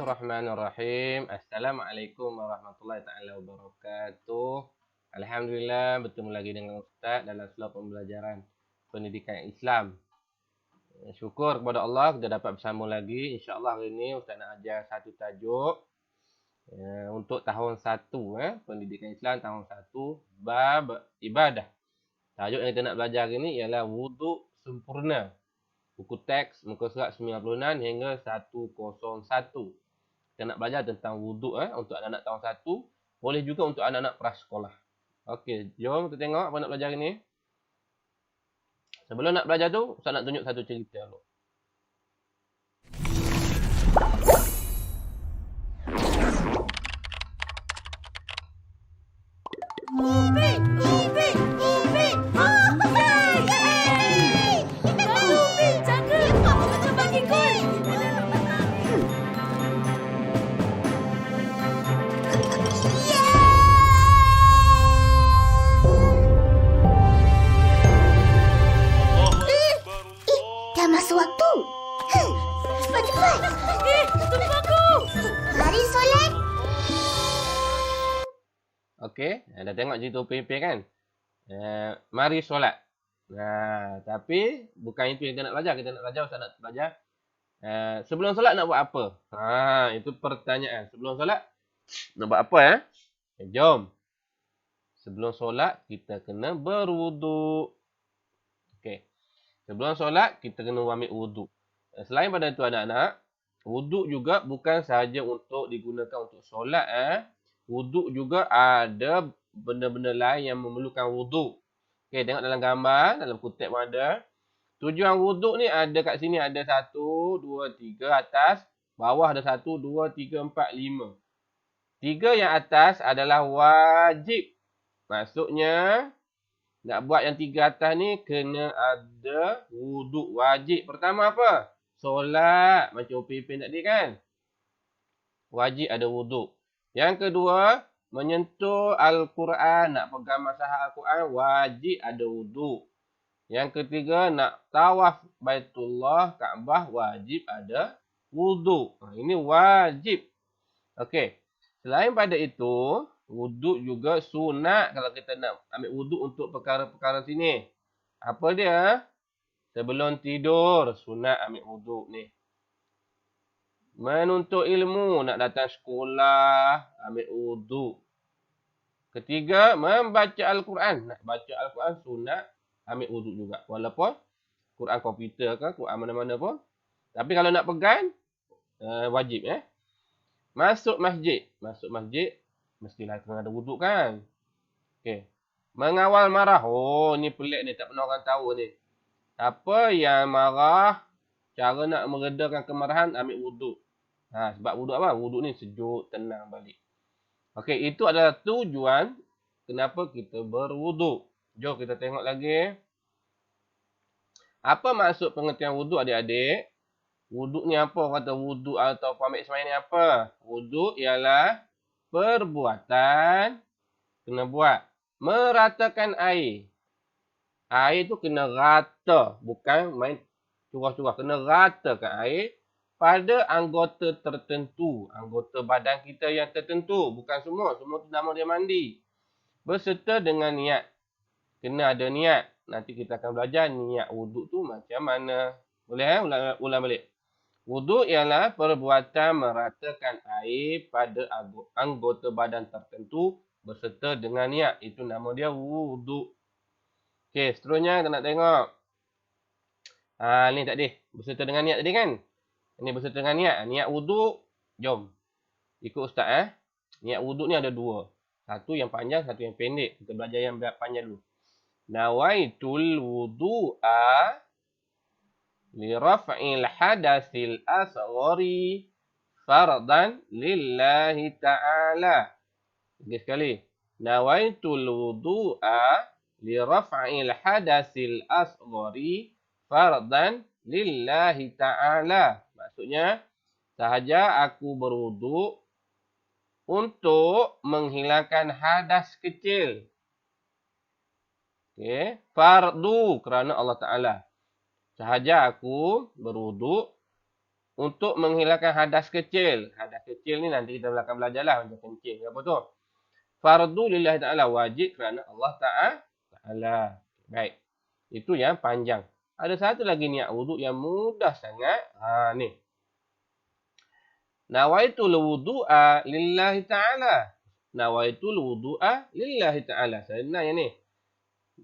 Bismillahirrahmanirrahim. Assalamualaikum warahmatullahi taala wabarakatuh. Alhamdulillah bertemu lagi dengan Ustaz dalam sela pembelajaran pendidikan Islam. Syukur kepada Allah kita dapat bersama lagi. InsyaAllah hari ini Ustaz nak ajar satu tajuk untuk tahun 1 pendidikan Islam tahun 1 bab ibadah. Tajuk yang kita nak belajar hari ini ialah wuduk sempurna. Buku teks muka surat 96 hingga 101. Kita nak belajar tentang wuduk untuk anak-anak tahun 1. Boleh juga untuk anak-anak prasekolah. Okey, jom kita tengok apa nak belajar ni. Sebelum nak belajar tu, saya nak tunjuk satu cerita dulu. Upin! Upin! Upin! Oh, yeay! Kau Upin, jaga! Kita bagi gol! Dah masuk waktu. Cepat-cepat. Tunggu aku! Mari solat. Okey, dah tengok cerita Upin-Ipin kan? Mari solat. Tapi bukan itu yang kita nak belajar. Kita nak belajar, Ustaz nak belajar. Sebelum solat nak buat apa? Itu pertanyaan. Sebelum solat nak buat apa jom. Sebelum solat kita kena berwuduk. Okey. Sebelum solat kita kena ambil wuduk. Selain pada itu anak-anak, wuduk juga bukan sahaja untuk digunakan untuk solat Wuduk juga ada benda-benda lain yang memerlukan wuduk. Okey, tengok dalam gambar, dalam kutip pun ada. Tujuan wuduk ni ada kat sini ada 1, 2, 3 atas, bawah ada 1, 2, 3, 4, 5. 3 yang atas adalah wajib. Maksudnya nak buat yang 3 atas ni kena ada wuduk wajib. Pertama apa? Solat. Macam Upin-Ipin tadi kan? Wajib ada wuduk. Yang kedua, menyentuh Al-Quran. Nak pegang masahah Al-Quran, wajib ada wuduk. Yang ketiga, nak tawaf Baitullah, Kaabah, wajib ada wuduk. Ini wajib. Okey. Selain pada itu, wuduk juga sunat kalau kita nak ambil wuduk untuk perkara-perkara sini. Apa dia? Sebelum tidur, sunat ambil wuduk ni. Menuntut ilmu, nak datang sekolah, ambil wuduk. Ketiga, membaca Al-Quran. Nak baca Al-Quran, sunat ambil wuduk juga. Walaupun Quran komputer ke, Quran mana-mana pun. Tapi kalau nak pegang, wajib Masuk masjid. Masuk masjid, mestilah kena ada wuduk kan. Okey. Mengawal marah. Oh, ni pelik ni. Tak pernah orang tahu ni. Apa yang marah, cara nak meredakan kemarahan, ambil wuduk. Sebab wuduk apa? Wuduk ni sejuk, tenang balik. Okey, itu adalah tujuan kenapa kita berwuduk. Jom kita tengok lagi. Apa maksud pengertian wuduk adik-adik? Wuduk ni apa? Kata wuduk atau ambil sembahyang ni apa? Wuduk ialah perbuatan kena buat. Meratakan air. Air tu kena rata. Bukan main curah-curah. Kena ratakan air pada anggota tertentu. Anggota badan kita yang tertentu. Bukan semua. Semua tu nama dia mandi. Berserta dengan niat. Kena ada niat. Nanti kita akan belajar niat wuduk tu macam mana. Boleh ulang balik. Wuduk ialah perbuatan meratakan air pada anggota badan tertentu berserta dengan niat. Itu nama dia wuduk. Okey, seterusnya kita nak tengok. Ni tadi. Berserta dengan niat tadi kan? Ini berserta dengan niat. Niat wuduk. Jom. Ikut Ustaz Niat wuduk ni ada 2. Satu yang panjang, satu yang pendek. Kita belajar yang panjang dulu. Nawaitul wudu'a li raf'il hadasil asghari fardan lillahi ta'ala. Lagi sekali. Nawaitul wudu'a li raf'il hadasil asghari fardan lillahi ta'ala. Maksudnya, sahaja aku berwuduk untuk menghilangkan hadas kecil. Okey, fardu kerana Allah Ta'ala. Sahaja aku berwuduk untuk menghilangkan hadas kecil. Hadas kecil ni nanti kita akan belajar lah macam kencing. Apa tu? Fardu lillahi ta'ala, wajib kerana Allah Ta'ala. Baik. Itu yang panjang. Ada satu lagi niat wuduk yang mudah sangat. Ni. Nawaitul wudu'a lillahi ta'ala. Nawaitul wudu'a lillahi ta'ala. Senang yang ni. 5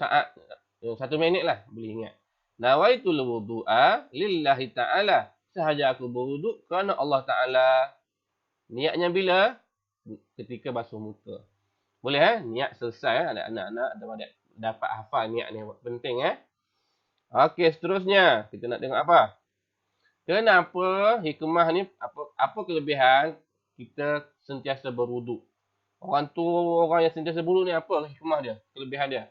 saat. 1 minit lah. Boleh ingat. Nawaitul wudu'a lillahi ta'ala. Sahaja aku berwuduk kerana Allah Ta'ala. Niatnya bila? Ketika basuh muka. Boleh niat selesai ada anak-anak dapat hafal niat ni penting Okey, seterusnya kita nak tengok apa? Kenapa hikmah ni apa kelebihan kita sentiasa berwuduk? Orang yang sentiasa berwuduk ni apa hikmah dia? Kelebihan dia.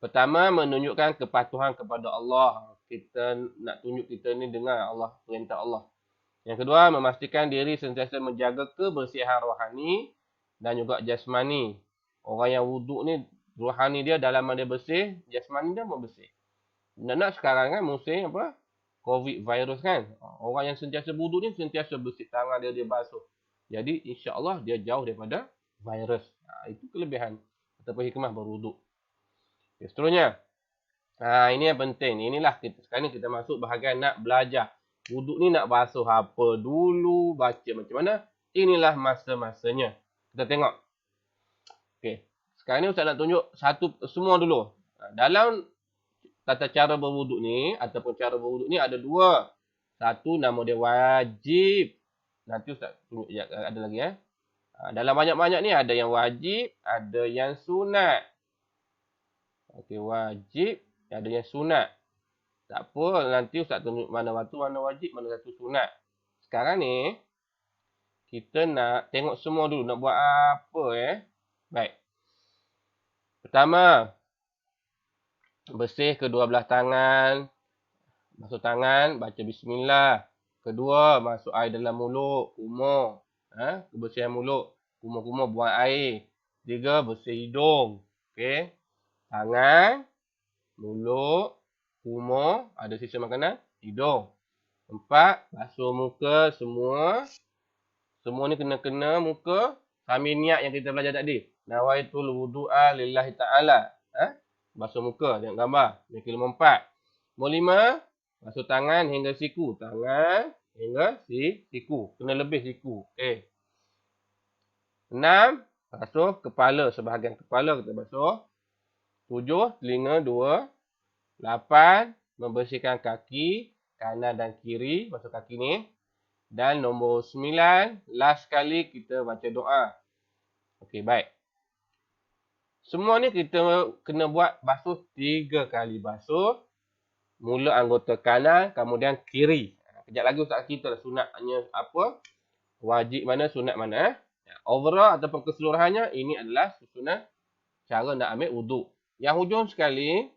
Pertama, menunjukkan kepatuhan kepada Allah. Kita nak tunjuk kita ni dengar Allah, perintah Allah. Yang kedua, memastikan diri sentiasa menjaga kebersihan rohani dan juga jasmani. Orang yang wuduk ni, rohani dia, dalaman dia bersih, jasmani dia pun bersih. Nak sekarang kan musim apa? COVID virus kan. Orang yang sentiasa wuduk ni sentiasa bersih, tangan dia basuh. Jadi insya-Allah dia jauh daripada virus. Itu kelebihan ataupun hikmah berwuduk. Okay, seterusnya. Ini yang penting. Inilah sekarang kita masuk bahagian nak belajar. Wuduk ni nak basuh apa dulu, baca macam mana. Inilah masa-masanya. Kita tengok. Okey. Sekarang ni Ustaz nak tunjuk semua dulu. Dalam tata cara berwuduk ni ataupun cara berwuduk ni ada 2. Satu nama dia wajib. Nanti Ustaz tunjuk ada lagi Dalam banyak-banyak ni ada yang wajib, ada yang sunat. Okey, wajib, ada yang sunat. Tak apa, nanti Ustaz tunjuk mana wajib, mana satu sunat. Sekarang ni, kita nak tengok semua dulu. Nak buat apa Baik. Pertama, bersih kedua belah tangan. Basuh tangan, baca bismillah. Kedua, masuk air dalam mulut, kumur. Kebersihan mulut. Kumur-kumur buang air. 3, bersih hidung. Okey. Tangan, mulut, kumur, ada sisa makanan, hidung. 4, basuh muka semua. Semua ni kena muka. Sambil niat yang kita belajar tadi. Nawaitul wudu'a lillahi ta'ala. Basuh muka, tengok gambar. Yang kelima 4. Nombor 5, basuh tangan hingga siku. Tangan hingga siku. Kena lebih siku. Okay. 6, basuh kepala. Sebahagian kepala kita basuh. 7, telinga 2. 8, membersihkan kaki kanan dan kiri, basuh kaki ni. Dan nombor 9, last kali kita baca doa. Okey, baik. Semua ni kita kena buat basuh 3 kali. Basuh mula anggota kanan, kemudian kiri. Kejap lagi Ustaz kita sunatnya apa, wajib mana, sunat mana. Overall ataupun keseluruhannya, ini adalah susunan cara nak ambil wuduk. Yang hujung sekali,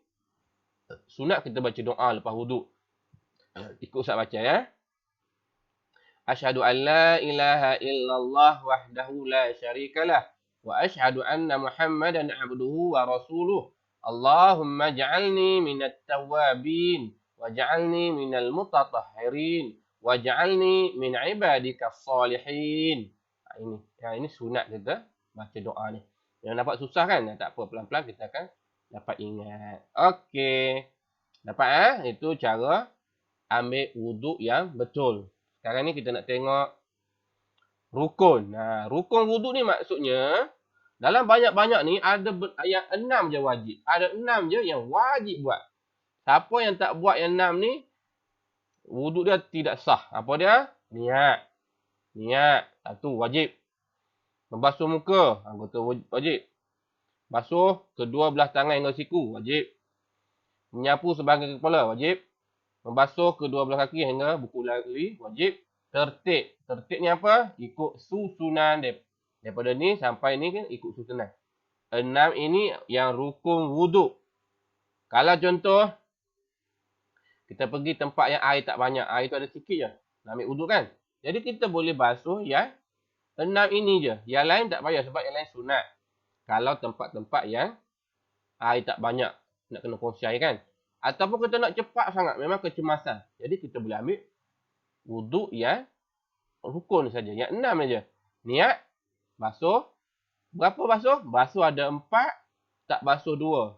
sunat kita baca doa lepas wuduk. Ikut Ustaz baca Asyhadu an la ilaha illallah wahdahu la syarikalah. Wa asyhadu anna Muhammadan abduhu wa rasuluh. Allahumma ja'alni minat tawabin. Waj'alni minal mutatahhirin. Waj'alni min ibadika salihin. Ini sunat kita baca doa ni. Yang nampak susah kan? Tak apa, pelan-pelan kita akan dapat ingat. Okey. Dapat Itu cara ambil wuduk yang betul. Sekarang ni kita nak tengok rukun. Rukun wuduk ni maksudnya dalam banyak-banyak ni ada yang 6 je wajib. Ada 6 je yang wajib buat. Siapa yang tak buat yang 6 ni, wuduk dia tidak sah. Apa dia? Niat. Satu, wajib. Membasuh muka, anggota wajib. Basuh kedua belah tangan hingga siku, wajib. Menyapu sebahagian kepala, wajib. Membasuh kedua belah kaki hingga buku lali, wajib. Tertib. Tertib ni apa? Ikut susunan daripada ni sampai ni kan ikut susunan. 6 ini yang rukun wuduk. Kalau contoh, kita pergi tempat yang air tak banyak. Air tu ada sikit je. Nak ambil wuduk kan? Jadi kita boleh basuh yang 6 ini je. Yang lain tak payah sebab yang lain sunat. Kalau tempat-tempat yang air tak banyak. Nak kena kongsi air kan? Ataupun kita nak cepat sangat. Memang kecemasan. Jadi kita boleh ambil wuduk yang rukun saja. Yang 6 saja. Niat, basuh. Berapa basuh? Basuh ada 4, tak basuh 2.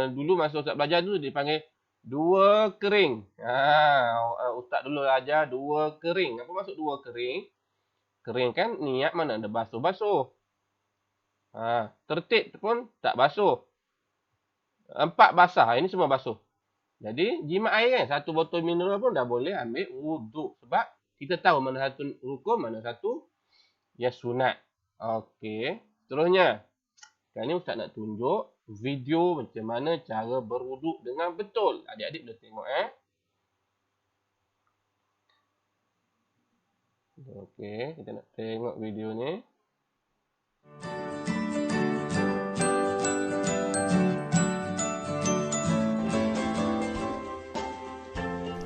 Dulu masa Ustaz belajar tu dipanggil 2 kering. Ustaz dulu ajar 2 kering. Apa maksud 2 kering? Kering kan niat mana ada basuh-basuh. Tertib pun tak basuh. 4 basah. Ini semua basuh. Jadi jimat air kan. 1 botol mineral pun dah boleh ambil wuduk. Sebab kita tahu mana satu rukun, mana satu yang sunat. Okey. Seterusnya. Sekarang ni Ustaz nak tunjuk video macam mana cara berwuduk dengan betul. Adik-adik dah tengok Okey, kita nak tengok video ni.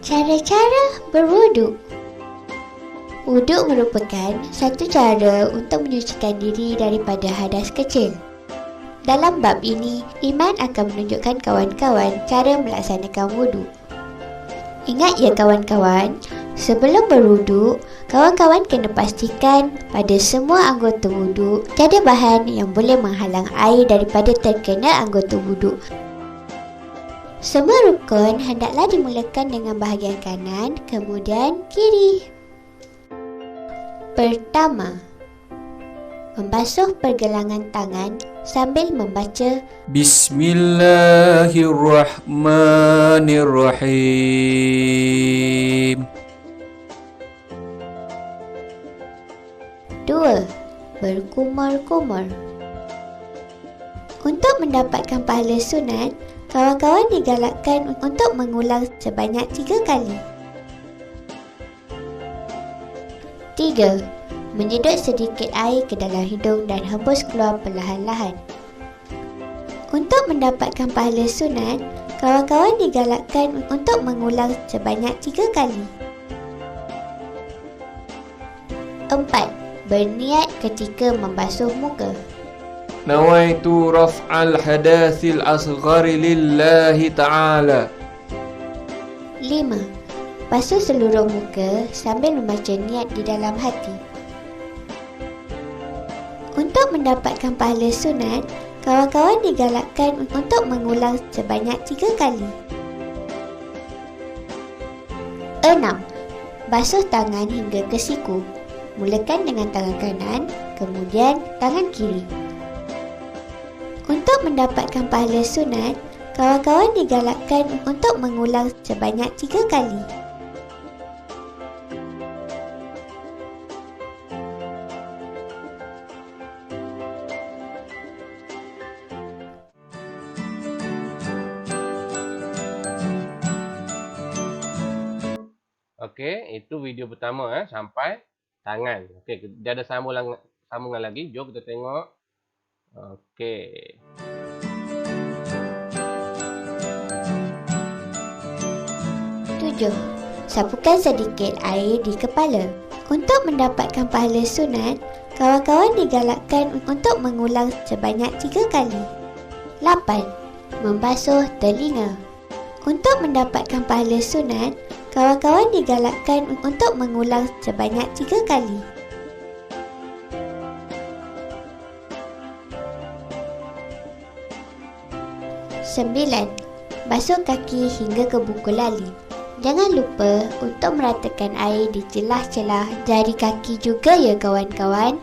Cara-cara berwuduk. Wuduk merupakan satu cara untuk menyucikan diri daripada hadas kecil. Dalam bab ini, Iman akan menunjukkan kawan-kawan cara melaksanakan wuduk. Ingat ya kawan-kawan, sebelum berwuduk, kawan-kawan kena pastikan pada semua anggota wuduk tiada bahan yang boleh menghalang air daripada terkena anggota wuduk. Semua rukun hendaklah dimulakan dengan bahagian kanan, kemudian kiri. Pertama, membasuh pergelangan tangan sambil membaca Bismillahirrahmanirrahim. 2. Berkumur-kumur. Untuk mendapatkan pahala sunat, kawan-kawan digalakkan untuk mengulang sebanyak 3 kali. 3. Menyedut sedikit air ke dalam hidung dan hembus keluar perlahan-lahan. Untuk mendapatkan pahala sunat, kawan-kawan digalakkan untuk mengulang sebanyak 3 kali. 4. Berniat ketika membasuh muka. Nawaitu raf'al hadathil asghari lillahi ta'ala. 5. Basuh seluruh muka sambil membaca niat di dalam hati. Untuk mendapatkan pahala sunat, kawan-kawan digalakkan untuk mengulang sebanyak 3 kali. 6. Basuh tangan hingga ke siku. Mulakan dengan tangan kanan, kemudian tangan kiri. Untuk mendapatkan pahala sunat, kawan-kawan digalakkan untuk mengulang sebanyak 3 kali. Okey, itu video pertama sampai tangan. Okey, dia ada sambungan lagi. Jom kita tengok. Okey. Tujuh. Sapukan sedikit air di kepala. Untuk mendapatkan pahala sunat, kawan-kawan digalakkan untuk mengulang sebanyak 3 kali. 8. Membasuh telinga. Untuk mendapatkan pahala sunat, kawan-kawan digalakkan untuk mengulang sebanyak 3 kali. 9. Basuh kaki hingga ke buku lali. Jangan lupa untuk meratakan air di celah-celah jari kaki juga ya kawan-kawan.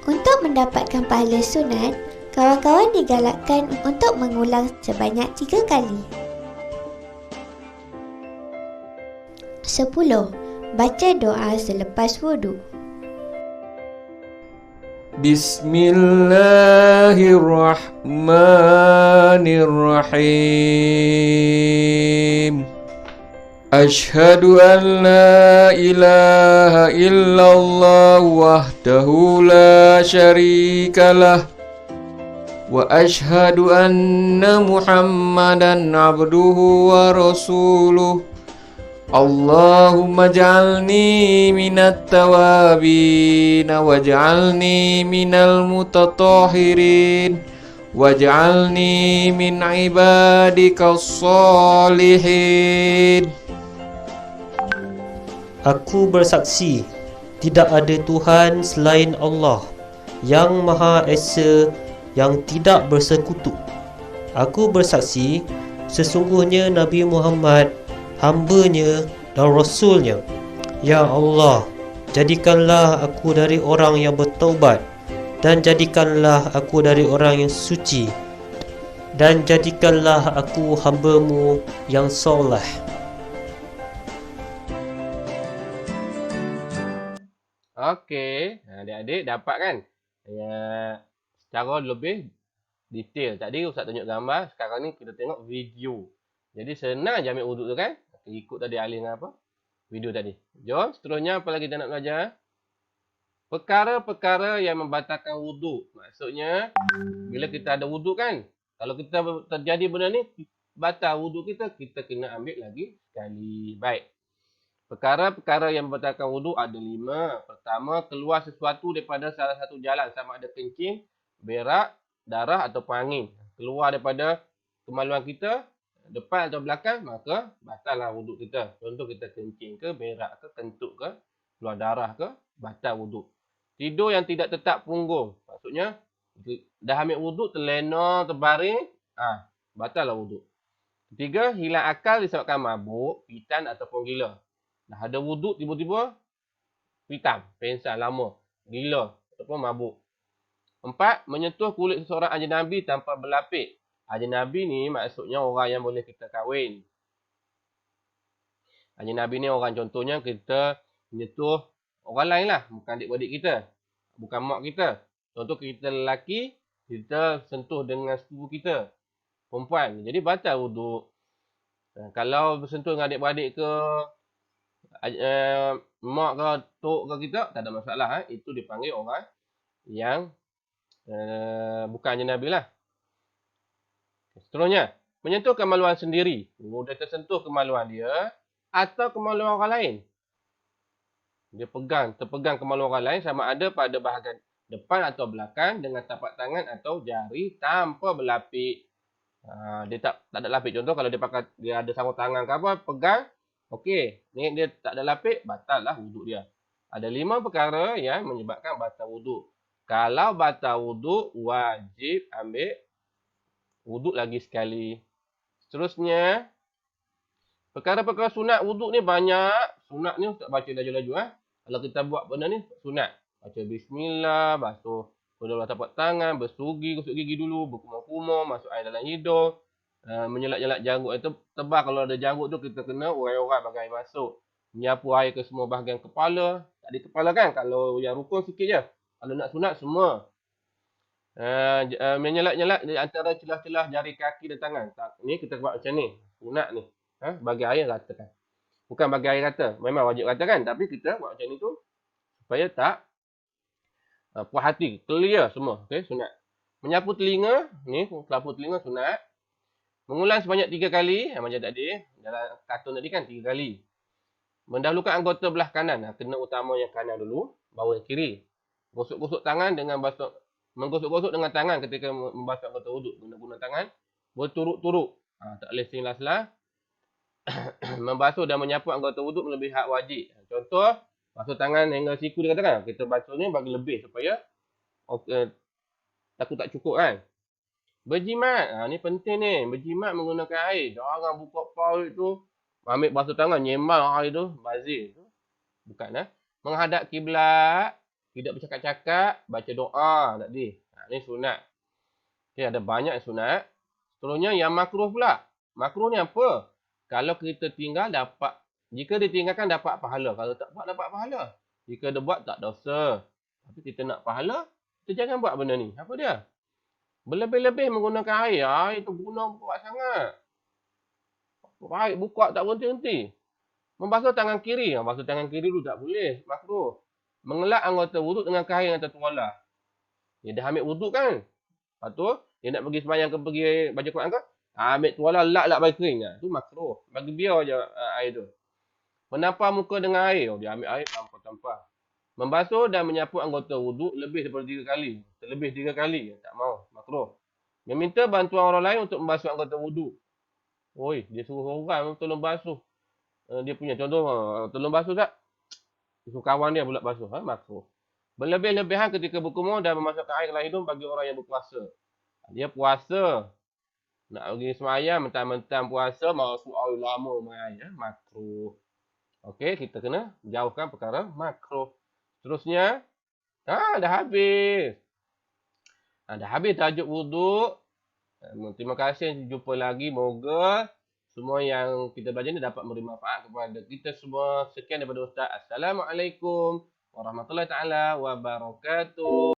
Untuk mendapatkan pahala sunat, kawan-kawan digalakkan untuk mengulang sebanyak 3 kali. 10. Baca doa selepas wuduk. Bismillahirrahmanirrahim. Ashhadu an la ilaha illallah wahdahu la syarikalah wa ashhadu anna Muhammadan abduhu wa rasuluh. Allahumma ja'alni minat tawabin waj'alni minal mutatahirin waj'alni min ibadikas salihin. Aku bersaksi, tidak ada Tuhan selain Allah, yang Maha Esa, yang tidak bersekutu. Aku bersaksi, sesungguhnya Nabi Muhammad hamba-Nya dan Rasul-Nya. Ya Allah, jadikanlah aku dari orang yang bertaubat, dan jadikanlah aku dari orang yang suci, dan jadikanlah aku hamba-Mu yang soleh. Okey, adik-adik dapat kan? Ya, secara lebih detail. Tadi Ustaz tunjuk gambar, sekarang ni kita tengok video. Jadi senang je ambil wuduk tu kan? Ikut tadi alih dengan apa? Video tadi. Jom, seterusnya apa lagi kita nak belajar? Perkara-perkara yang membatalkan wuduk. Maksudnya, bila kita ada wuduk kan? Kalau kita terjadi benda ni, batal wuduk kita, kita kena ambil lagi sekali. Baik. Perkara-perkara yang membatalkan wuduk ada 5. Pertama, keluar sesuatu daripada salah satu jalan. Sama ada kencing, berak, darah ataupun angin. Keluar daripada kemaluan kita, depan atau belakang, maka batallah wuduk kita. Contoh kita kencing ke, berak ke, kentut ke, keluar darah ke, batal wuduk. Tidur yang tidak tetap punggung. Maksudnya, dah ambil wuduk, terlena, terbaring, batallah wuduk. Ketiga, hilang akal disebabkan mabuk, pitan ataupun gila. Dah ada wuduk, tiba-tiba pitam, pengsan lama, gila ataupun mabuk. 4. Menyentuh kulit seseorang ajnabi tanpa berlapik. Ajnabi ni maksudnya orang yang boleh kita kahwin. Ajnabi ni orang contohnya kita menyentuh orang lain lah, bukan adik-beradik kita, bukan mak kita. Contoh kita lelaki, kita sentuh dengan sepupu kita, perempuan. Jadi batal wuduk. Kalau bersentuh dengan adik-beradik ke, mak ke, tok ke kita, tak ada masalah. Itu dipanggil orang yang bukan ajnabi lah. Seterusnya, menyentuh kemaluan sendiri. Dia tersentuh kemaluan dia atau kemaluan orang lain. Dia terpegang kemaluan orang lain sama ada pada bahagian depan atau belakang dengan tapak tangan atau jari tanpa berlapik. Dia tak ada lapik. Contoh kalau dia ada sarung tangan ke apa, pegang, okey. Ni dia tak ada lapik, batal lah wuduk dia. Ada 5 perkara yang menyebabkan batal wuduk. Kalau batal wuduk, wajib ambil wuduk lagi sekali. Seterusnya, perkara-perkara sunat wuduk ni banyak. Sunat ni tak baca laju-laju. Kalau kita buat benda ni, sunat. Baca bismillah, basuh kedua tapak tangan, gosok gigi dulu, berkumur-kumur, masuk air dalam hidung, menyelat-nyelat janggut itu tebal. Kalau ada janggut tu kita kena urai-urai bagi air masuk. Menyapu air ke semua bahagian kepala. Tak di kepala kan? Kalau yang rukun sikit je. Kalau nak sunat semua. Menyelat-nyelat di antara celah-celah jari kaki dan tangan. Ni kita buat macam ni. Sunat ni. Bagi air ratakan. Bukan bagi air rata. Memang wajib ratakan. Tapi kita buat macam ni tu supaya tak puas hati. Clear semua. Okay, sunat. Menyapu telinga. Ni, sapu telinga sunat. Mengulang sebanyak 3 kali. Macam tadi. Dalam kartun tadi kan 3 kali. Mendahulukan anggota belah kanan. Kena utama yang kanan dulu. Baru yang kiri. Gosok-gosok tangan dengan basuh. Menggosok-gosok dengan tangan ketika membasuh anggota wuduk. Guna tangan. Berturut-turut. Tak boleh selah-selah. Membasuh dan menyapu anggota wuduk melebihi hak wajib. Contoh. Basuh tangan hingga siku dia katakan. Kita basuh ni bagi lebih supaya takut tak cukup kan. Berjimat. Ni penting ni. Berjimat menggunakan air. Jangan buka parit tu. Ambil basuh tangan. Nyemal air tu. Bazir tu. Bukan. Menghadap kiblat. Tidak bercakap-cakap. Baca doa tadi. Ni sunat. Okay, ada banyak sunat. Seterusnya yang makruh pula. Makruh ni apa? Kalau kita tinggal dapat. Jika ditinggalkan dapat pahala. Kalau tak buat dapat pahala. Jika dia buat tak dosa. Tapi kita nak pahala. Kita jangan buat benda ni. Apa dia? Berlebih-lebih menggunakan air. Air tu guna kuat sangat. Air buka tak berhenti-henti. Membasuh tangan kiri. Basuh tangan kiri tu tak boleh. Makruh. Mengelak anggota wuduk dengan kain atau tuala. Dia dah ambil wuduk kan. Lepas tu, dia nak pergi sembahyang ke pergi baca Quran ke. Ambil tuala lak bagi kering. Itu makruh. Bagi biar je air tu. Menampar muka dengan air. Dia ambil air tampar-tampar. Membasuh dan menyapu anggota wuduk lebih daripada 3 kali. Terlebih 3 kali. Tak mau. Makruh. Meminta bantuan orang lain untuk membasuh anggota wuduk. Oi, dia suruh orang tolong basuh. Dia punya contoh, tolong basuh tak? Susu kawan dia pula basuh. Makruh. Berlebih-lebihan ketika berkumur dan memasukkan air ke dalam hidung bagi orang yang berpuasa. Dia puasa. Nak pergi semayang, mentang-mentang puasa, masuk air lama main. Makruh. Okey, kita kena jauhkan perkara makruh. Seterusnya, dah habis. Dah habis tajuk wuduk. Terima kasih, jumpa lagi. Moga semua yang kita belajar ni dapat memberi manfaat kepada kita semua. Sekian daripada Ustaz. Assalamualaikum warahmatullahi taala wabarakatuh.